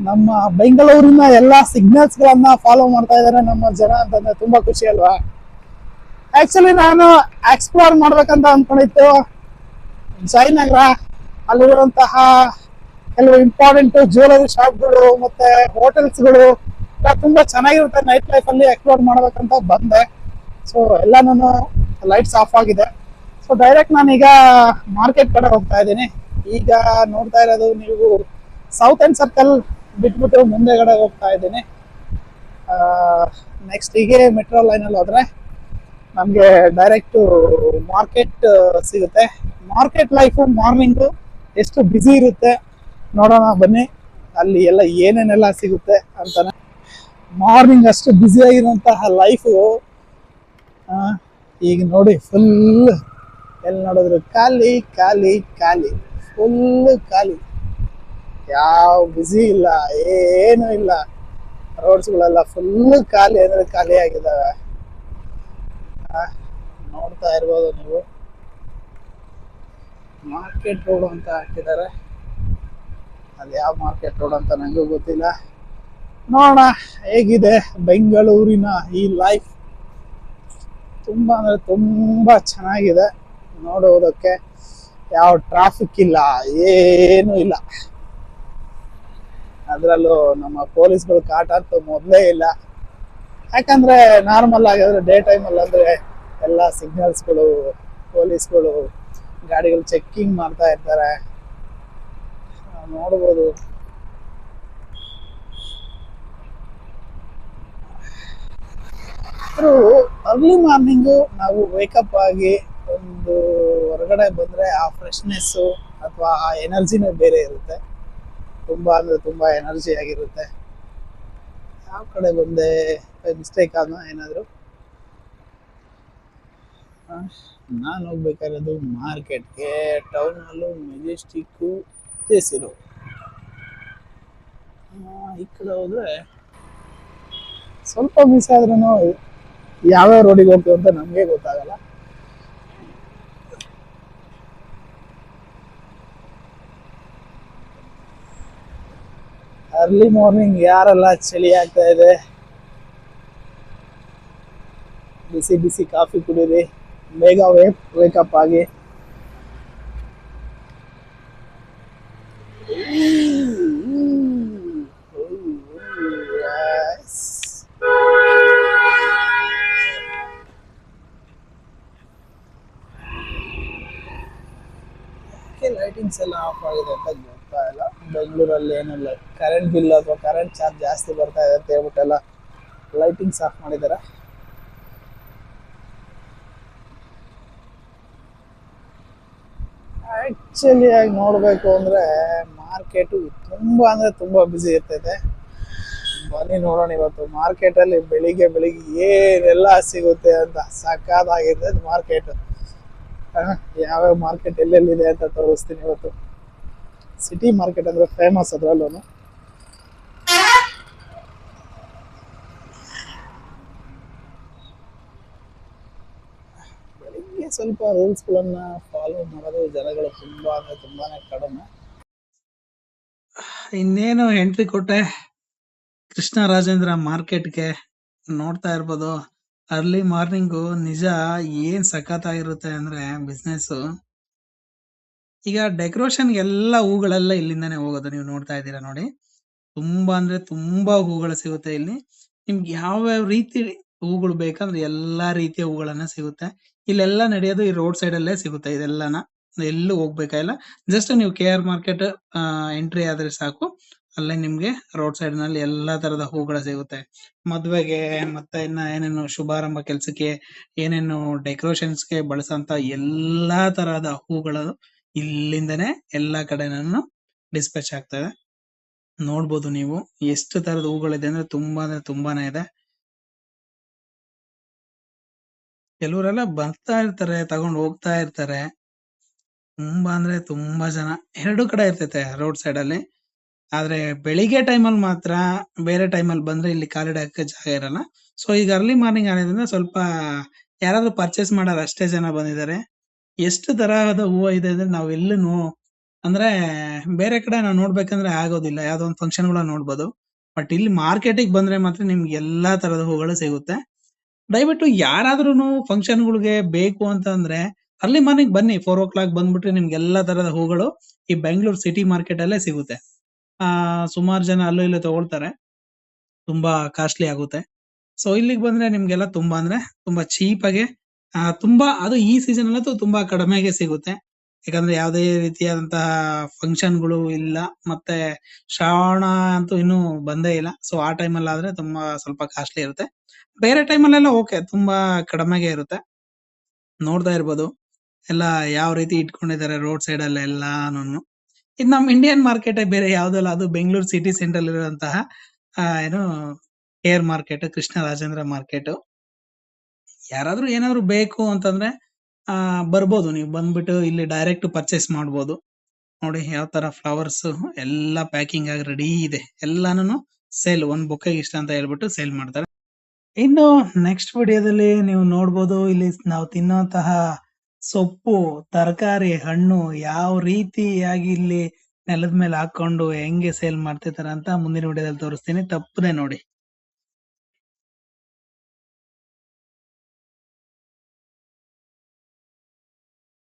ನಮ್ಮ ಬೆಂಗಳೂರಿನ ಎಲ್ಲಾ ಸಿಗ್ನಲ್ಸ್ ಗಳನ್ನ ಫಾಲೋ ಮಾಡ್ತಾ ಇದ್ದಾರೆ ನಮ್ಮ ಜನ ಅಂತಂದ್ರೆ ತುಂಬಾ ಖುಷಿ ಅಲ್ವಾ. ಆಕ್ಚುಲಿ ನಾನು ಎಕ್ಸ್ಪ್ಲೋರ್ ಮಾಡ್ಬೇಕಂತ ಅನ್ಕೊಂಡಿತ್ತು ಜಯನಗರ. ಅಲ್ಲಿರುವಂತಹ ಕೆಲವು ಇಂಪಾರ್ಟೆಂಟ್ ಜ್ಯುವೆಲರಿ ಶಾಪ್ಗಳು ಮತ್ತೆ ಹೋಟೆಲ್ಸ್ಗಳು ತುಂಬಾ ಚೆನ್ನಾಗಿರುತ್ತೆ. ನೈಟ್ ಲೈಫ್ ಅಲ್ಲಿ ಎಕ್ಸ್ಪ್ಲೋರ್ ಮಾಡ್ಬೇಕಂತ ಬಂದೆ. ಸೊ ಎಲ್ಲಾನು ಲೈಟ್ಸ್ ಆಫ್ ಆಗಿದೆ. ಸೊ ಡೈರೆಕ್ಟ್ ನಾನೀಗ ಮಾರ್ಕೆಟ್ ಕಡೆ ಹೋಗ್ತಾ ಇದ್ದೀನಿ. ಈಗ ನೋಡ್ತಾ ಇರೋದು ನೀವು ಸೌತ್ ಎಂಡ್ ಸರ್ಕಲ್ ಬಿಟ್ಬಿಟ್ಟು ಮುಂದೆಗಡೆ ಹೋಗ್ತಾ ಇದ್ದೀನಿ. ನೆಕ್ಸ್ಟ್ ಹೀಗೆ ಮೆಟ್ರೋ ಲೈನಲ್ಲಿ ಹೋದ್ರೆ ನಮಗೆ ಡೈರೆಕ್ಟ್ ಮಾರ್ಕೆಟ್ ಸಿಗುತ್ತೆ. ಮಾರ್ಕೆಟ್ ಲೈಫು ಮಾರ್ನಿಂಗು ಎಷ್ಟು ಬ್ಯುಸಿ ಇರುತ್ತೆ ನೋಡೋಣ ಬನ್ನಿ. ಅಲ್ಲಿ ಎಲ್ಲ ಏನೇನೆಲ್ಲ ಸಿಗುತ್ತೆ ಅಂತಾನೆ. ಮಾರ್ನಿಂಗ್ ಅಷ್ಟು ಬ್ಯುಸಿ ಆಗಿರುವಂತಹ ಲೈಫು ಈಗ ನೋಡಿ ಫುಲ್ ಎಲ್ಲಿ ನೋಡಿದ್ರು ಖಾಲಿ ಖಾಲಿ ಖಾಲಿ, ಫುಲ್ ಖಾಲಿ. ಯಾವ ಬ್ಯುಸಿ ಇಲ್ಲ, ಏನು ಇಲ್ಲ. ರೋಡ್ಸ್ಗಳೆಲ್ಲ ಫುಲ್ ಖಾಲಿ ಅಂದ್ರೆ ಖಾಲಿ ಆಗಿದ್ದಾವೆ. ನೋಡ್ತಾ ಇರ್ಬೋದು ನೀವು. ಮಾರ್ಕೆಟ್ ರೋಡ್ ಅಂತ ಹಾಕಿದ್ದಾರೆ. ಅದು ಯಾವ ಮಾರ್ಕೆಟ್ ರೋಡ್ ಅಂತ ನಂಗೂ ಗೊತ್ತಿಲ್ಲ. ನೋಡೋಣ ಹೇಗಿದೆ ಬೆಂಗಳೂರಿನ ಈ ಲೈಫ್. ತುಂಬಾ ಅಂದ್ರೆ ತುಂಬಾ ಚೆನ್ನಾಗಿದೆ ನೋಡುವುದಕ್ಕೆ. ಯಾವ ಟ್ರಾಫಿಕ್ ಇಲ್ಲ, ಏನು ಇಲ್ಲ. ಅದರಲ್ಲೂ ನಮ್ಮ ಪೊಲೀಸ್ಗಳು ಕಾಟ ಅಂತೂ ಮೊದಲೇ ಇಲ್ಲ. ಯಾಕಂದ್ರೆ ನಾರ್ಮಲ್ ಆಗಿದ್ರೆ ಡೇ ಟೈಮಲ್ಲಿ ಅಂದ್ರೆ ಎಲ್ಲ ಸಿಗ್ನಲ್ಸ್ಗಳು, ಪೊಲೀಸ್ಗಳು ಗಾಡಿಗಳು ಚೆಕ್ಕಿಂಗ್ ಮಾಡ್ತಾ ಇರ್ತಾರೆ. ನೋಡ್ಬೋದು. ಅರ್ಲಿ ಮಾರ್ನಿಂಗು ನಾವು ವೇಕಪ್ ಆಗಿ ಒಂದು ಹೊರಗಡೆ ಬಂದ್ರೆ ಆ ಫ್ರೆಶ್ನೆಸ್ಸು ಅಥವಾ ಆ ಎನರ್ಜಿನೇ ಬೇರೆ ಇರುತ್ತೆ. ತುಂಬಾ ಅಂದ್ರೆ ತುಂಬಾ ಎನರ್ಜಿ ಆಗಿರುತ್ತೆ. ಯಾವ ಕಡೆ ಬಂದೆ ಮಿಸ್ಟೇಕ್ ಆದ ಏನಾದ್ರು. ನಾನು ಹೋಗ್ಬೇಕಾಗಿರೋದು ಮಾರ್ಕೆಟ್ಗೆ. ಟೌನಲ್ಲೂ ಮೆಜೆಸ್ಟಿಕ್ಕು ಜೆಸಿರು. ಈ ಕಡೆ ಹೋದ್ರೆ ಸ್ವಲ್ಪ ಮಿಸ್ ಆದ್ರೂ ಯಾವ್ಯಾವ ರೋಡಿಗೆ ಹೋಗ್ತೀವಿ ಅಂತ ನಮಗೆ ಗೊತ್ತಾಗಲ್ಲ. ಅರ್ಲಿ ಮಾರ್ನಿಂಗ್ ಯಾರೆಲ್ಲ ಚಳಿ ಆಗ್ತಾ ಇದೆ, ಬಿಸಿ ಬಿಸಿ ಕಾಫಿ ಕುಡೀರಿ, ಬೇಗ ವೇಕಪ್ ಆಗಿ. ಲೈಟಿಂಗ್ಸ್ ಎಲ್ಲ ಆಫ್ ಆಗಿದೆ ಅಂತ ಗೊತ್ತಾ ಇಲ್ಲ. ಬೆಂಗಳೂರಲ್ಲಿ ಏನಿಲ್ಲ, ಕರೆಂಟ್ ಬಿಲ್ ಅಥವಾ ಕರೆಂಟ್ ಚಾರ್ಜ್ ಜಾಸ್ತಿ ಬರ್ತಾ ಇದೆ ಅಂತ ಹೇಳ್ಬಿಟ್ಟೆಲ್ಲ ಲೈಟಿಂಗ್ಸ್ ಆಫ್ ಮಾಡಿದ್ದಾರೆ. ಆಕ್ಚುಲಿ ಆಗಿ ನೋಡ್ಬೇಕು ಅಂದ್ರೆ ಮಾರ್ಕೆಟು ತುಂಬಾ ಅಂದ್ರೆ ತುಂಬಾ ಬ್ಯುಸಿ ಇರ್ತೈತೆ. ಬನ್ನಿ ನೋಡೋಣ ಇವತ್ತು ಮಾರ್ಕೆಟ್ ಅಲ್ಲಿ ಬೆಳಿಗ್ಗೆ ಏನೆಲ್ಲ ಸಿಗುತ್ತೆ ಅಂತ. ಸಕ್ಕತ್ತಾಗಿರ್ತೈತೆ ಮಾರ್ಕೆಟ್. ಯಾವ್ಯಾವ ಮಾರ್ಕೆಟ್ ಎಲ್ಲೆಲ್ಲಿದೆ ಅಂತ ತೋರಿಸ್ತೀನಿ ಇವತ್ತು. ಸಿಟಿ ಮಾರ್ಕೆಟ್ ಅಂದ್ರೆ ಫೇಮಸ್ ಅದ್ರಲ್ಲೂ. ಬೆಳಿಗ್ಗೆ ಸ್ವಲ್ಪ ರೂಲ್ಸ್ಗಳನ್ನ ಫಾಲೋ ಮಾಡೋದು ಜನಗಳು ತುಂಬಾ ಅಂದ್ರೆ ತುಂಬಾನೇ ಕಡಿಮೆ. ಇನ್ನೇನು ಎಂಟ್ರಿ ಕೊಟ್ಟೆ ಕೃಷ್ಣರಾಜೇಂದ್ರ ಮಾರ್ಕೆಟ್ಗೆ. ನೋಡ್ತಾ ಇರ್ಬೋದು ಅರ್ಲಿ ಮಾರ್ನಿಂಗು ನಿಜ ಏನ್ ಸಖತ್ತಾಗಿರುತ್ತೆ ಅಂದ್ರೆ ಬಿಸ್ನೆಸ್. ಈಗ ಡೆಕೋರೇಷನ್ ಎಲ್ಲ ಹೂಗಳೆಲ್ಲ ಇಲ್ಲಿಂದಾನೇ ಹೋಗೋದು. ನೀವು ನೋಡ್ತಾ ಇದ್ದೀರಾ ನೋಡಿ. ತುಂಬಾ ಅಂದ್ರೆ ತುಂಬಾ ಹೂಗಳು ಸಿಗುತ್ತೆ ಇಲ್ಲಿ. ನಿಮ್ಗೆ ಯಾವ್ಯಾವ ರೀತಿ ಹೂಗಳು ಬೇಕಂದ್ರೆ ಎಲ್ಲಾ ರೀತಿಯ ಹೂಗಳನ್ನ ಸಿಗುತ್ತೆ. ಇಲ್ಲೆಲ್ಲ ನಡೆಯೋದು ಈ ರೋಡ್ ಸೈಡ್ ಅಲ್ಲೇ ಸಿಗುತ್ತೆ ಇದೆಲ್ಲನ. ಎಲ್ಲೂ ಹೋಗ್ಬೇಕಾಗಿಲ್ಲ. ಜಸ್ಟ್ ನೀವು KR ಮಾರ್ಕೆಟ್ ಎಂಟ್ರಿ ಆದ್ರೆ ಸಾಕು. ಅಲ್ಲೇ ನಿಮ್ಗೆ ರೋಡ್ ಸೈಡ್ ನಲ್ಲಿ ಎಲ್ಲಾ ತರದ ಹೂಗಳು ಸಿಗುತ್ತೆ. ಮದ್ವೆಗೆ ಮತ್ತೆ ಇನ್ನ ಏನೇನು ಶುಭಾರಂಭ ಕೆಲ್ಸಕ್ಕೆ ಏನೇನು ಡೆಕೋರೇಷನ್ಸ್ಗೆ ಬಳಸಂತ ಎಲ್ಲಾ ತರಹದ ಹೂಗಳು ಇಲ್ಲಿಂದನೇ ಎಲ್ಲಾ ಕಡೆನೂ ಡಿಸ್ಪ್ಯಾಚ್ ಆಗ್ತದೆ. ನೋಡ್ಬೋದು ನೀವು ಎಷ್ಟು ತರದ ಹೂಗಳಿದೆ ಅಂದ್ರೆ ತುಂಬಾನೇ ಇದೆ. ಕೆಲವರೆಲ್ಲ ಬರ್ತಾ ಇರ್ತಾರೆ, ತಗೊಂಡು ಹೋಗ್ತಾ ಇರ್ತಾರೆ. ತುಂಬಾ ಅಂದ್ರೆ ತುಂಬಾ ಜನ ಎರಡು ಕಡೆ ಇರ್ತೈತೆ ರೋಡ್ ಸೈಡ್ ಅಲ್ಲಿ. ಆದ್ರೆ ಬೆಳಿಗ್ಗೆ ಟೈಮಲ್ಲಿ ಮಾತ್ರ, ಬೇರೆ ಟೈಮಲ್ಲಿ ಬಂದ್ರೆ ಇಲ್ಲಿ ಕಾಲಿಡಕ್ಕೆ ಜಾಗ ಇರಲ್ಲ. ಸೊ ಈಗ ಅರ್ಲಿ ಮಾರ್ನಿಂಗ್ ಆಗಿದ್ರಿಂದ ಸ್ವಲ್ಪ ಯಾರಾದ್ರೂ ಪರ್ಚೇಸ್ ಮಾಡೋರು ಅಷ್ಟೇ ಜನ ಬಂದಿದ್ದಾರೆ. ಎಷ್ಟು ತರಹದ ಹೂವು ಇದೆ ಅಂದ್ರೆ ನಾವ್ ಎಲ್ಲೂ ಅಂದ್ರೆ ಬೇರೆ ಕಡೆ ನಾವು ನೋಡ್ಬೇಕಂದ್ರೆ ಆಗೋದಿಲ್ಲ. ಯಾವ್ದೋ ಒಂದು ಫಂಕ್ಷನ್‌ಗಳನ್ನ ನೋಡ್ಬೋದು. ಬಟ್ ಇಲ್ಲಿ ಮಾರ್ಕೆಟಿಗೆ ಬಂದ್ರೆ ಮಾತ್ರ ನಿಮ್ಗೆ ಎಲ್ಲಾ ತರದ ಹೂಗಳು ಸಿಗುತ್ತೆ. ದಯವಿಟ್ಟು ಯಾರಾದ್ರೂನು ಫಂಕ್ಷನ್‌ಗಳಿಗೆ ಬೇಕು ಅಂತಂದ್ರೆ ಅರ್ಲಿ ಮಾರ್ನಿಂಗ್ ಬನ್ನಿ. 4:00 ಬಂದ್ಬಿಟ್ರೆ ನಿಮ್ಗೆ ಎಲ್ಲಾ ತರದ ಹೂಗಳು ಈ ಬೆಂಗಳೂರು ಸಿಟಿ ಮಾರ್ಕೆಟ್ ಅಲ್ಲೇ ಸಿಗುತ್ತೆ. ಸುಮಾರು ಜನ ಅಲ್ಲೂ ಇಲ್ಲೂ ತಗೊಳ್ತಾರೆ. ತುಂಬಾ ಕಾಸ್ಟ್ಲಿ ಆಗುತ್ತೆ. ಸೊ ಇಲ್ಲಿಗೆ ಬಂದ್ರೆ ನಿಮ್ಗೆಲ್ಲ ತುಂಬಾ ಅಂದ್ರೆ ತುಂಬಾ ಚೀಪ್ ಆಗೆ ತುಂಬಾ ಅದು ಈ ಸೀಸನ್ ಅಲ್ಲಂತೂ ತುಂಬಾ ಕಡಿಮೆಗೆ ಸಿಗುತ್ತೆ. ಯಾಕಂದ್ರೆ ಯಾವುದೇ ರೀತಿಯಾದಂತಹ ಫಂಕ್ಷನ್‌ಗಳು ಇಲ್ಲ. ಮತ್ತೆ ಶ್ರಾವಣ ಅಂತೂ ಇನ್ನೂ ಬಂದೇ ಇಲ್ಲ. ಸೊ ಆ ಟೈಮಲ್ಲಿ ಆದ್ರೆ ತುಂಬಾ ಸ್ವಲ್ಪ ಕಾಸ್ಟ್ಲಿ ಇರುತ್ತೆ. ಬೇರೆ ಟೈಮಲ್ಲೆಲ್ಲ ಓಕೆ. ತುಂಬಾ ಕಡಿಮೆಗೆ ಇರುತ್ತೆ. ನೋಡ್ತಾ ಇರ್ಬೋದು. ಎಲ್ಲ ಯಾವ ರೀತಿ ಇಟ್ಕೊಂಡಿದ್ದಾರೆ ರೋಡ್ ಸೈಡ್ ಅಲ್ಲೆಲ್ಲಾನುನು. ಇದು ನಮ್ಮ ಇಂಡಿಯನ್ ಮಾರ್ಕೆಟೇ ಬೇರೆ ಯಾವುದೂ ಅಲ್ಲ. ಅದು ಬೆಂಗಳೂರು ಸಿಟಿ ಸೆಂಟ್ರಲ್ ಇರುವಂತಹ ಏನು ಕೇರ್ ಮಾರ್ಕೆಟ್, ಕೃಷ್ಣರಾಜೇಂದ್ರ ಮಾರ್ಕೆಟ್. ಯಾರಾದ್ರೂ ಏನಾದ್ರು ಬೇಕು ಅಂತಂದ್ರೆ ಬರ್ಬೋದು. ನೀವು ಬಂದ್ಬಿಟ್ಟು ಇಲ್ಲಿ ಡೈರೆಕ್ಟ್ ಪರ್ಚೇಸ್ ಮಾಡ್ಬೋದು. ನೋಡಿ ಯಾವ ತರ ಫ್ಲವರ್ಸ್ ಎಲ್ಲ ಪ್ಯಾಕಿಂಗ್ ಆಗಿ ರೆಡಿ ಇದೆ. ಎಲ್ಲಾನುನು ಸೇಲ್ ಒಂದ್ ಬೊಕ್ಕೆಗೆ ಇಷ್ಟ ಅಂತ ಹೇಳ್ಬಿಟ್ಟು ಸೇಲ್ ಮಾಡ್ತಾರೆ. ಇನ್ನು ನೆಕ್ಸ್ಟ್ ವಿಡಿಯೋದಲ್ಲಿ ನೀವು ನೋಡ್ಬೋದು ಇಲ್ಲಿ ನಾವು ತಿನ್ನುವಂತಹ ಸೊಪ್ಪು, ತರಕಾರಿ, ಹಣ್ಣು ಯಾವ ರೀತಿಯಾಗಿ ಇಲ್ಲಿ ನೆಲದ ಮೇಲೆ ಹಾಕೊಂಡು ಹೆಂಗೆ ಸೇಲ್ ಮಾಡ್ತಿರ್ತಾರೆ ಅಂತ ಮುಂದಿನ ವಿಡಿಯೋದಲ್ಲಿ ತೋರಿಸ್ತೀನಿ. ತಪ್ಪದೆ ನೋಡಿ.